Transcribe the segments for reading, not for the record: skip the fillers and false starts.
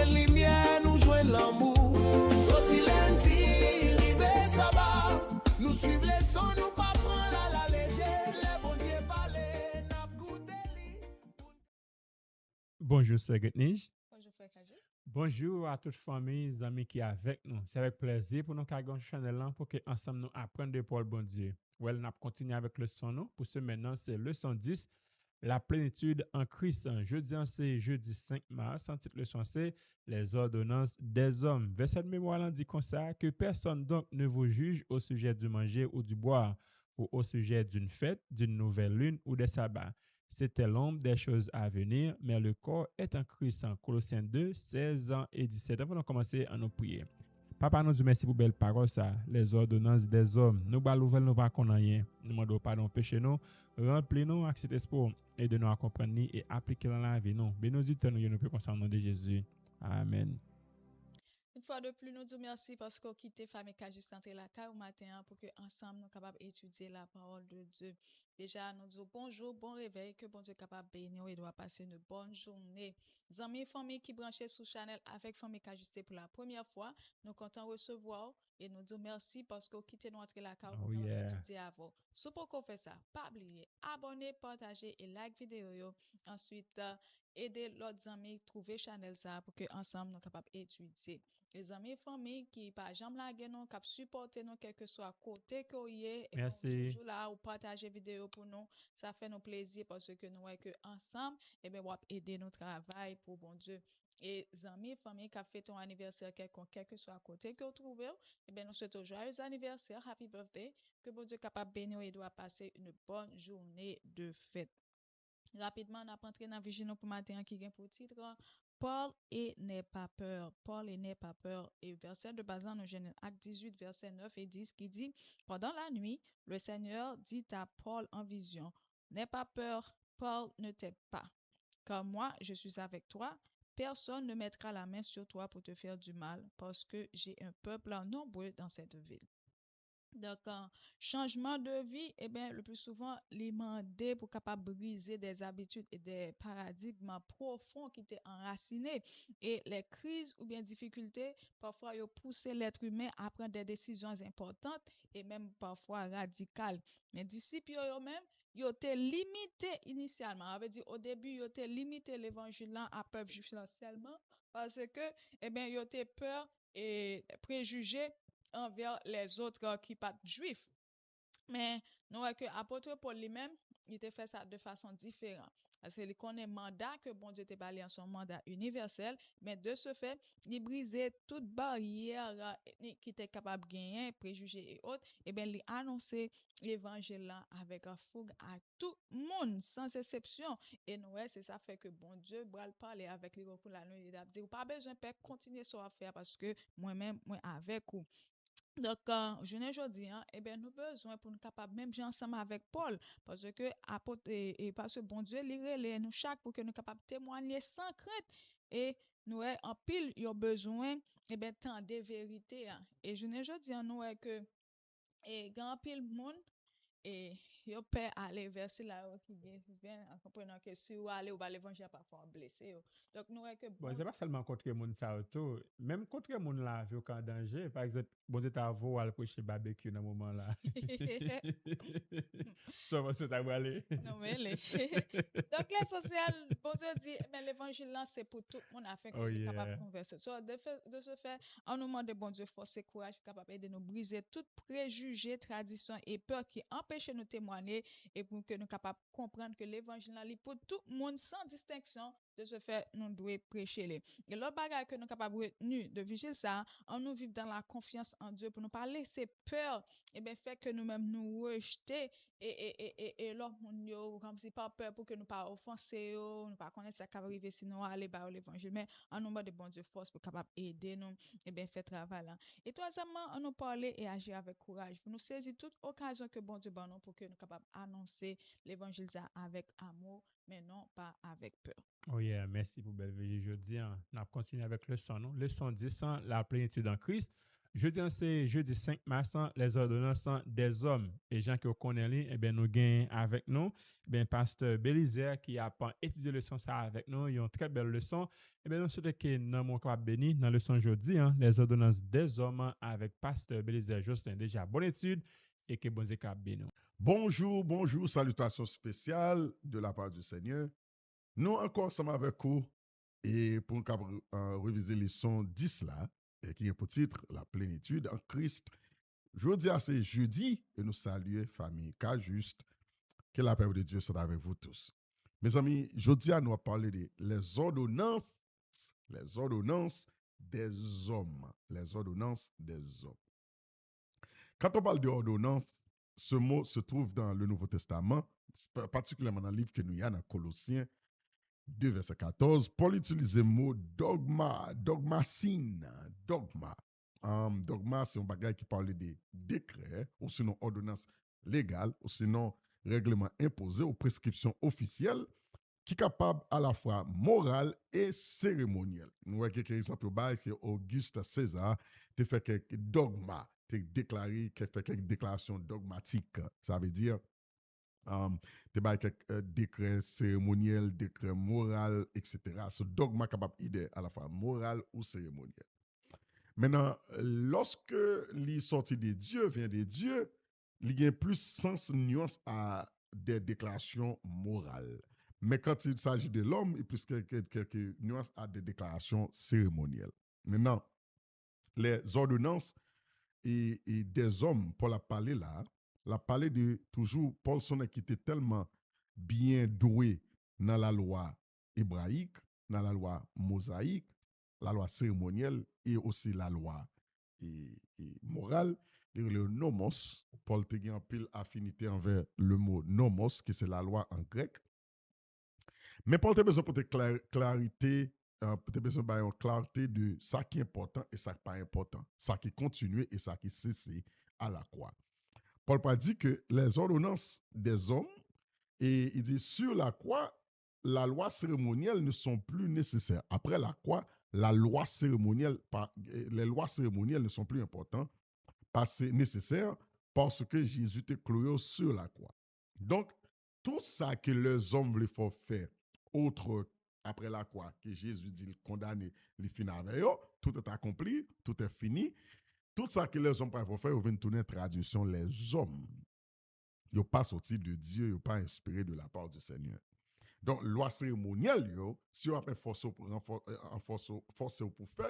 joignent lumière, nous joignent l'amour. Sorti lundi, rive sabbat. Nous suivons les sons, nous pas prendre à la légère. Les bons dieux parler, n'a goûté li. Bonjour, Sœur Getnij. Bonjour, frère Kajou. Bonjour à toute famille, amis qui est avec nous. C'est avec plaisir pour nous carrer channel là pour que ensemble nous apprendre de Paul bon Dieu. Well, nous continuons avec le son nous. Pour ce maintenant, c'est leçon 10, la plénitude en Christ. Jeudi, c'est jeudi 5 mars. En titre leçon c'est les ordonnances des hommes. Verset de mémoire là dit comme ça que personne donc ne vous juge au sujet du manger ou du boire ou au sujet d'une fête, d'une nouvelle lune ou des sabbats. C'était l'ombre des choses à venir, mais le corps est en Christ. Colossiens 2, 16 ans et 17. Avant de commencer à nous prier. Papa, nous disons merci pour belle parole, ça. Les ordonnances des hommes. Nous pas nouvelle, nous pas qu'on rien. Nous demandons pardon, péché nous. Remplis-nous avec cet espoir. Aide-nous à comprendre et appliquer dans la vie. Nous. Bénis-nous, nous peut concernant de Jésus. Amen. Une fois de plus, nous disons merci parce qu'on quitté famille Kajou Centre la car au matin pour que ensemble nous capables d'étudier la parole de Dieu. Déjà, nous disons bonjour, bon réveil, que bon Dieu capable bénir et doit passer une bonne journée. Amis, famille qui branchent sous Chanel avec famille Kajou pour la première fois, nous comptons recevoir et nous disons merci parce qu'on quitté notre la car pour étudier avant. Si pour qu'on fait ça, pas oublier, abonner, partager et like vidéo. Ensuite, aider l'autre amis trouver Chanel ça pour que ensemble nous capables d'étudier. Les amis famille qui pas jamais la non cap supporter nous quel que soit côté que y est et toujours là ou partager vidéo pour nous, ça fait nous plaisir parce que nous voyons que ensemble et ben va aider notre travail pour bon Dieu. Et amis famille qui a fait ton anniversaire quelconque quel que soit côté que vous trouvez et ben nous souhaitons joyeux anniversaire, happy birthday, que bon Dieu capable bénir et doit passer une bonne journée de fête. Rapidement, on a entré dans Vigino pour matin qui vient pour titre Paul et n'est pas peur. Paul et n'est pas peur. Et verset de base dans Genèse acte 18, verset 9 et 10 qui dit pendant la nuit, le Seigneur dit à Paul en vision, n'aie pas peur, Paul ne t'aide pas. Car moi, je suis avec toi. Personne ne mettra la main sur toi pour te faire du mal parce que j'ai un peuple nombreux dans cette ville. Donc, changement de vie, eh bien, le plus souvent, les mandés pour capable briser des habitudes et des paradigmes profonds qui étaient enracinés. Et les crises ou bien difficultés, parfois, ils poussent l'être humain à prendre des décisions importantes et même parfois radicales. Les disciples eux-mêmes, ils étaient limités initialement. On veut dire, au début, ils étaient limités l'évangile à peuple juif seulement parce que, eh bien, ils étaient peur et préjugés envers les autres qui pas juifs. Mais nous voyons que l'apôtre Paul lui-même, il a fait ça de façon différente. Parce qu'il connaît le mandat que bon Dieu t'a parlé en son mandat universel, mais de ce fait, il brisait toute barrière qui était capable de gagner, préjugés et autres, et bien il a annoncé l'évangile avec un fougue à tout le monde, sans exception. Et nous, c'est ça fait que bon Dieu va parler avec les pour la nuit, il a dit, pas besoin de continuer à faire parce que moi-même, moi avec vous. Donc, je ne dis, eh bien, nous avons besoin pour nous capables, même ensemble avec Paul, parce que, parce que bon Dieu, il nous chaque pour que nous capables de témoigner sans crainte. Et nous avons en pile, il y a besoin, eh bien, tant de vérité. Et je ne dis, nous que, et grand pile monde, et yo peut aller verser là qui bien en comprenant que si vous allez ou va l'évangile parfois blessé. Donc, nous avons que bon, c'est pas seulement contre moun ça auto, même contre moun la vie au danger. Par exemple, bon Dieu t'a vu à prêcher barbecue dans moment là. Ça va se aller. Non mais donc l'essentiel, bon Dieu dit, mais l'évangile là c'est pour tout le monde afin que nous capable de converser. So, de ce fait, on nous demande de bon Dieu force et courage capable de nous briser tout préjugé, tradition et peur qui empêchent nous témoigner et pour que nous capable de comprendre que l'évangile là pour tout le monde sans distinction. De ce fait, nous devons prêcher les. Et l'autre bagage que nous capable de retenir de vigile ça, on nous vivre dans la confiance en Dieu pour nous pas laisser peur et bien fait que nous-mêmes nous rejeter et l'autre monde yo comme si pas peur pour que nous pas offenser nous pas connaître ça qui va arriver sinon aller par l'évangile mais on nous demande de bon Dieu force pour capable aider nous et bien faire travail là. Et troisièmement, on nous parler et agir avec courage pour nous saisir toute occasion que bon Dieu donne nous pour que nous capable annoncer l'évangile ça avec amour mais non pas avec peur. Oh yeah, merci pour belle veille jeudi. On a continué avec le son, non? Le son 10, la plénitude en Christ. Jeudi, c'est jeudi 5 mars, les ordonnances des hommes. Et gens qui connaissent, eh bien, nous gagnons avec nous, eh bien, pasteur Bélizer qui a étudié leçon ça avec nous, une très belle leçon. Eh bien, nous souhaitons que nous sommes capables béni dans la leçon jeudi, les ordonnances des hommes avec pasteur Bélizer Justin. Déjà, bonne étude et que bon Dieu capable béni. Bonjour, bonjour, salutations spéciales de la part du Seigneur. Nous encore sommes avec vous et pour nous réviser les leçons 10 là, qui est pour titre La plénitude en Christ. Jeudi, c'est jeudi et nous saluons famille K juste. Que la paix de Dieu soit avec vous tous. Mes amis, jeudi, nous allons parler des ordonnances des hommes. Les ordonnances des hommes. Quand on parle d'ordonnances, ce mot se trouve dans le Nouveau Testament, particulièrement dans le livre que nous y a dans Colossiens 2, verset 14. Paul utilise le mot dogma. Dogma, c'est un bagage qui parle de décret, ou sinon ordonnance légale, ou sinon règlement imposé ou prescription officielle, qui est capable à la fois morale et cérémonielle. Nous avons quelques exemples que Auguste César a fait quelques dogmas, a déclaré, fait quelques déclarations dogmatiques. Ça veut dire tu as quelques décrets cérémoniels, décrets moraux, etc. Ce dogma capable d'aider à la fois moral ou cérémoniel. Maintenant, lorsque les sorties de Dieu vient de Dieu, il y a plus sens nuance à des déclarations morales. Mais quand il s'agit de l'homme, il y a plus quelques nuances à des déclarations cérémonielles. Maintenant, les ordonnances et des hommes, Paul a parlé là, la parlé de toujours Paul son qui était tellement bien doué dans la loi hébraïque, dans la loi mosaïque, la loi cérémonielle et aussi la loi morale, le nomos. Paul a en pile affinité envers le mot nomos, qui c'est la loi en grec. Mais Paul a besoin de clarité, peut-être besoin de clarté de ça qui est important et ça qui n'est pas important, ça qui continue et ça qui cesse à la croix. Paul a dit que les ordonnances des hommes, et il dit sur la croix, la loi cérémonielle ne sont plus nécessaires. Après la croix, les lois cérémonielles ne sont plus importantes, nécessaires parce que Jésus était cloué sur la croix. Donc, tout ça que les hommes voulaient faire autre après la croix, que Jésus dit condamné, il finit avec eux, tout est accompli, tout est fini. Tout ça que les hommes peuvent faire, ils viennent tourner traduction les hommes. Ils n'ont pas sorti de Dieu, ils n'ont pas inspiré de la part du Seigneur. Donc, loi cérémonielle, si on a forcé pour faire,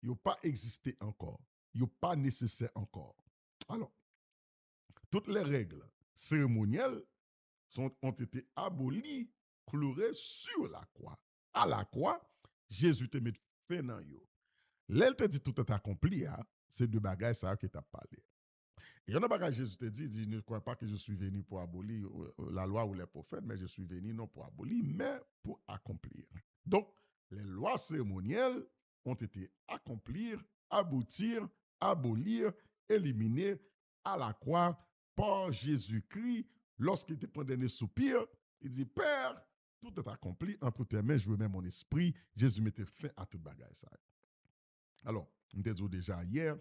ils n'ont pas existé encore. Ils n'ont pas nécessaire encore. Alors, toutes les règles cérémonielles ont été abolies, clouées sur la croix. À la croix, Jésus te met fin dans yo. L'elle te dit tout est accompli, c'est deux bagages ça que tu as parlé. Et il y a un bagage Jésus te dit, ne crois pas que je suis venu pour abolir la loi ou les prophètes, mais je suis venu non pour abolir, mais pour accomplir. Donc, les lois cérémonielles ont été accomplies, aboutir, abolir, éliminer à la croix par Jésus-Christ. Lorsqu'il te prend des soupirs, il dit, Père, tout est accompli, entre tes mains, je remets mon esprit. Jésus mettait fin à tout bagage ça. Alors, on t'a dit déjà hier,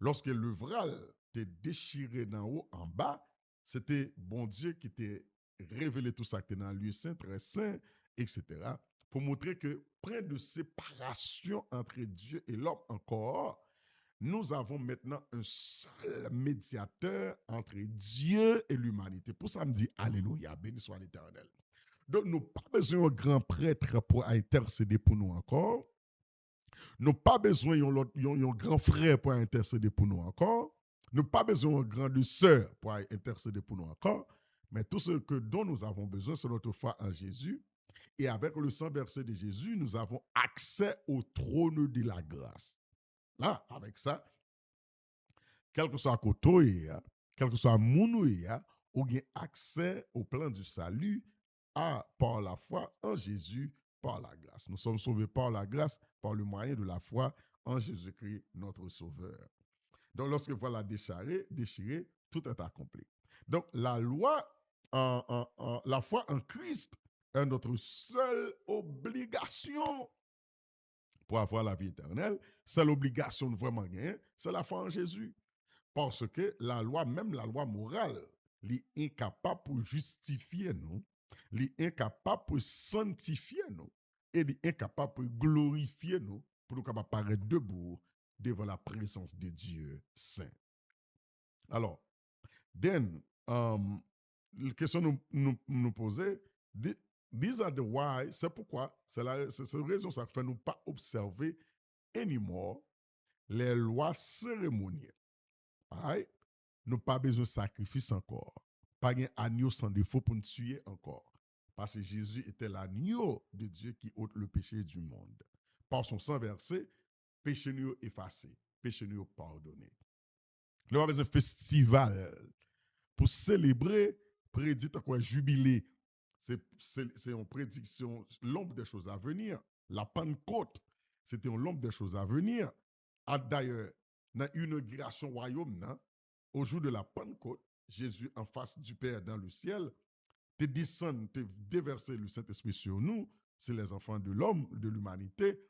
lorsque l'œuvral t'est déchiré d'en haut en bas, c'était bon Dieu qui t'a révélé tout ça qui était dans le lieu saint, très saint, etc. pour montrer que près de séparation entre Dieu et l'homme encore, nous avons maintenant un seul médiateur entre Dieu et l'humanité. Pour ça, me dit Alléluia, béni soit l'Éternel. Donc, nous n'avons pas besoin d'un grand prêtre pour intercéder pour nous encore. Nous n'avons pas besoin d'un grand frère pour intercéder pour nous encore. Nous n'avons pas besoin d'un grand sœur pour intercéder pour nous encore. Mais tout ce dont nous avons besoin, c'est notre foi en Jésus. Et avec le sang versé de Jésus, nous avons accès au trône de la grâce. Là, avec ça, quel que soit côté, quel que soit mounou, on a accès au plan du salut par la foi en Jésus, par la grâce. Nous sommes sauvés par la grâce, par le moyen de la foi en Jésus-Christ, notre Sauveur. Donc, lorsque voilà déchiré, tout est accompli. Donc, la loi, la foi en Christ est notre seule obligation. pour avoir la vie éternelle, c'est l'obligation de vraiment gagner, c'est la foi en Jésus. Parce que la loi, même la loi morale, est incapable pour justifier nous, est incapable pour sanctifier nous, et est incapable pour glorifier nous, pour nous capables paraître debout devant la présence de Dieu saint. Alors, la question nous poser, these are the why, c'est pourquoi, c'est la raison ça fait nous pas observer anymore les lois cérémonielles. Right? Nous pas besoin de sacrifice encore. Pas un agneau sans défaut pour nous tuer encore. Parce que Jésus était l'agneau de Dieu qui ôte le péché du monde. Par son sang versé, péché nous effacé, péché nous pardonné. Nous avons besoin de festival pour célébrer, prédit quoi, jubilé. C'est une prédiction, l'ombre des choses à venir. La Pentecôte, c'était une l'ombre des choses à venir. D'ailleurs, dans l'inauguration royaume, au jour de la Pentecôte, Jésus en face du Père dans le ciel, te descend, te déverser le Saint-Esprit sur nous, c'est les enfants de l'homme, de l'humanité,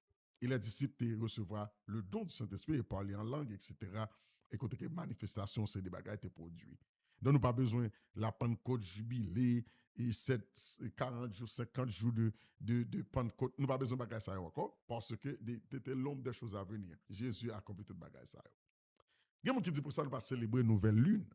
et les disciples te recevoir le don du Saint-Esprit et parler en langue, etc. Et quand les manifestations, c'est des bagages te produits. Donc, nous pas besoin de la Pentecôte jubilé, et 40 jours, 50 jours de Pentecôte. Nous pas besoin de bagages ça encore, parce que c'était l'ombre des choses à venir. Jésus a accompli tout bagages ça. Il y a des gens qui disent pour ça, nous pas célébrer nouvelle lune.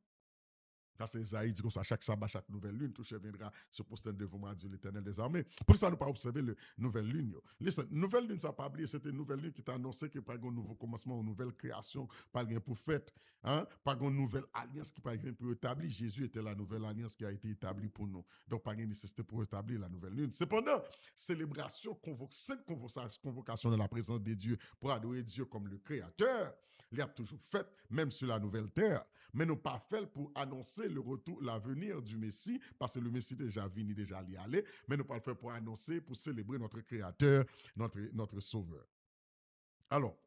Parce que Isaïe dit que ça, chaque sabbat, chaque nouvelle lune, tout chef viendra se poster devant moi, Dieu l'éternel des armées. Pour ça, nous pas observer la nouvelle lune. Listen, nouvelle lune, ça n'a pas oublié, c'était une nouvelle lune qui t'a annoncé qu'il n'y a pas un nouveau commencement, une nouvelle création, pas un pour fête, hein? Pas une nouvelle alliance qui pas un pour établir. Jésus était la nouvelle alliance qui a été établie pour nous. Donc, pas une nécessité pour établir la nouvelle lune. Cependant, célébration, cette convocation de la présence de Dieu pour adorer Dieu comme le Créateur, il a toujours fait, même sur la nouvelle terre. Mais nous pas fait pour annoncer le retour, l'avenir du Messie, parce que le Messie déjà venu, déjà y aller, mais nous pas le faire pour annoncer, pour célébrer notre Créateur, notre Sauveur. Alors,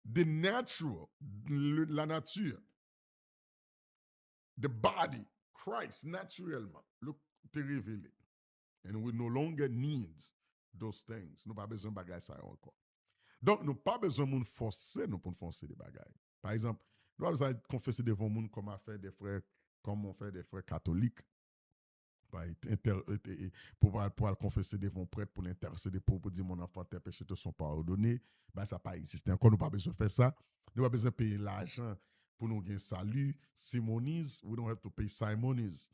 the natural, la nature, the body, Christ, naturellement, te révélé. And we no longer need those things. Nous pas besoin de bagages ça encore. Donc, nous pas besoin de forcer nous pour forcer des bagages. Par exemple, nous pas besoin de confesser devant nous comme on fait des frères catholiques. Pour confesser devant prêtre, pour l'intercéder, pour dire mon enfant, tes péchés te sont pardonnés. Ben, ça n'a pas existé. Encore, nous pas besoin de faire ça. Nous pas besoin de payer l'argent pour nous gagner salut. Simonies, we don't have to pay Simonies.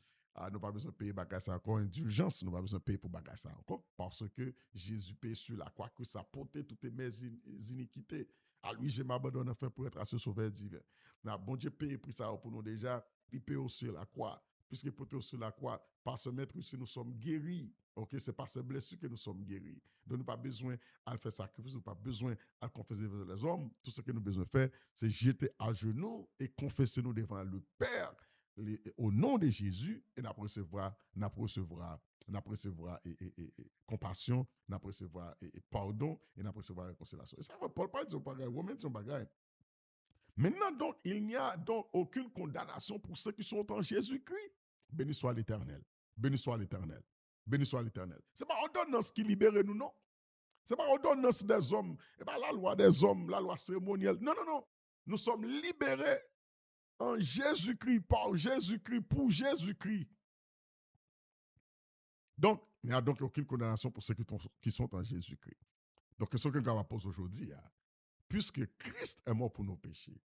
Nous pas besoin de payer bagage encore indulgence, nous pas besoin de payer pour bagage encore parce que Jésus paye sur la croix que ça portait toutes mes iniquités. À lui je m'abandonne enfin pour être à ce sauveur divin. Mais bon Dieu paye pour ça pour nous déjà, il paye sur la croix. Puisqu'il portait sur la croix, par ce maître si nous sommes guéris. OK, c'est par ces blessures que nous sommes guéris. Donc nous pas besoin à faire sacrifice, nous pas besoin à confesser devant les hommes. Tout ce que nous avons besoin de faire, c'est jeter à genoux et confesser nous devant le Père. Au nom de Jésus, et nous recevoir compassion, nous recevoir pardon, et nous recevoir réconciliation. Et ça va, Paul pas dire Romains son bagage. Maintenant, donc, il n'y a donc aucune condamnation pour ceux qui sont en Jésus-Christ. Béni soit l'Éternel. Béni soit l'Éternel. Béni soit l'Éternel. Ce n'est pas ordonnance qui libère nous, non. Ce n'est pas ordonnance des hommes. Ce n'est pas la loi des hommes, la loi cérémonielle. Non, non, non. Nous sommes libérés en Jésus-Christ, par Jésus-Christ, pour Jésus-Christ. Donc, il n'y a donc aucune condamnation pour ceux qui sont en Jésus-Christ. Donc, ce que quelqu'un va poser aujourd'hui, puisque Christ est mort pour nos péchés,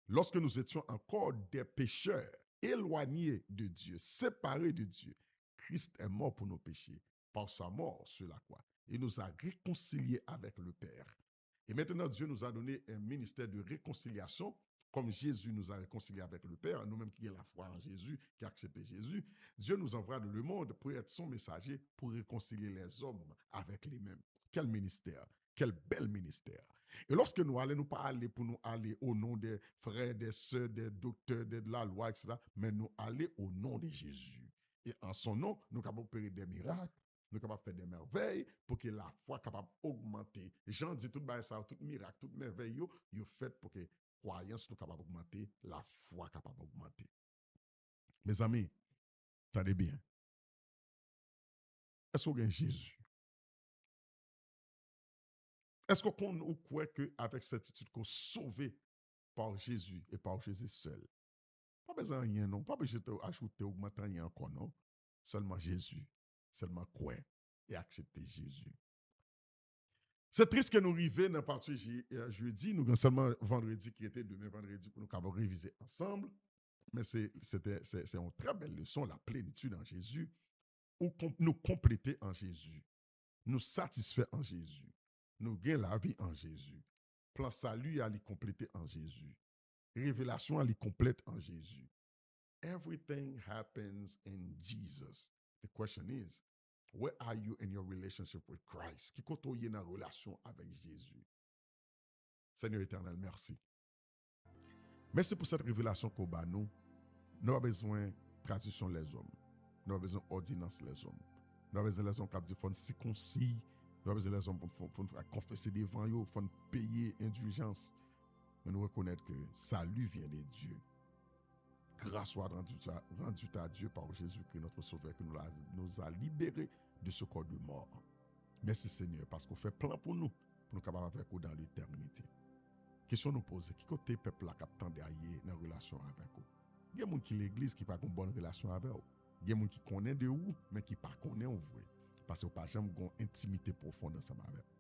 lorsque nous étions encore des pécheurs, éloignés de Dieu, séparés de Dieu, Christ est mort pour nos péchés, par sa mort sur la croix. Il nous a réconciliés avec le Père. Et maintenant, Dieu nous a donné un ministère de réconciliation, comme Jésus nous a réconciliés avec le Père, nous-mêmes qui avons la foi en Jésus, qui avons accepté Jésus. Dieu nous envoie dans le monde pour être son messager, pour réconcilier les hommes avec lui-même. Quel ministère! Quel bel ministère! Et lorsque nous allons, nous pas aller pour nous aller au nom des frères, des sœurs, des docteurs, de la loi, etc., mais nous aller au nom de Jésus. Et en son nom, nous sommes capables de opérer des miracles, nous sommes capables de faire des merveilles pour que la foi soit capable d'augmenter. Jean dit tout ça, tout miracle, toute merveille, vous fait pour que la croyance soit capable d'augmenter, la foi capable d'augmenter. Mes amis, attendez bien. Est-ce qu'on a Jésus Est-ce qu'on croit qu'avec certitude qu'on est sauvé par Jésus et par Jésus seul? Pas besoin de rien, non. Pas besoin d'ajouter, augmenter rien encore, non. Seulement Jésus. Seulement croire et accepter Jésus. C'est triste que nous arrivions dans la partie jeudi. Nous avons seulement vendredi qui était demain vendredi pour nous capables de réviser ensemble. Mais c'est une très belle leçon, la plénitude en Jésus, où nous compléter en Jésus, nous satisfaire en Jésus, nous gagnons la vie en Jésus, plan salut à les compléter en Jésus, révélation à les complète en Jésus. Everything happens in Jesus. The question is, where are you in your relationship with Christ? Qui côtoie dans la relation avec Jésus? Seigneur éternel, merci. Merci pour cette révélation qu'on a nous. Nous avons besoin de tradition les hommes. Nous avons besoin d'ordonnance les hommes. Nous avons besoin des hommes qui font circoncis. Nous avons besoin des hommes pour confesser devant eux, pour payer indulgence. Mais nous reconnaître que salut vient de Dieu. Grâce soit rendue à Dieu par Jésus-Christ, notre Sauveur, qui nous a libérés de ce corps de mort. Merci Seigneur, parce qu'on fait plein pour nous capables de faire dans l'éternité. Question nous poser, qui côté peuple là qui attend derrière dans relation avec vous? Il y a des gens qui l'église qui n'a pas une bonne relation avec vous. Il y a des gens qui connaissent de vous, mais qui ne connaissent pas en vrai. Parce que vous n'avez pas jamais une intimité profonde ensemble avec vous.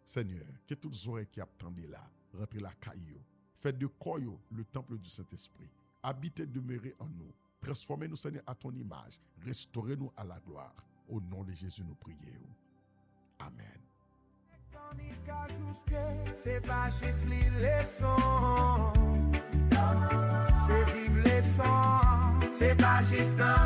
Seigneur, que toutes les oreilles qui attendent là, rentrez la caillou. Faites de corps le temple du Saint-Esprit. Habitez, demeurez en nous. Transformez-nous, Seigneur, à ton image. Restaurez-nous à la gloire. Au nom de Jésus, nous prions. Amen. C'est pas juste les leçons, c'est vivre les sons, c'est pas juste un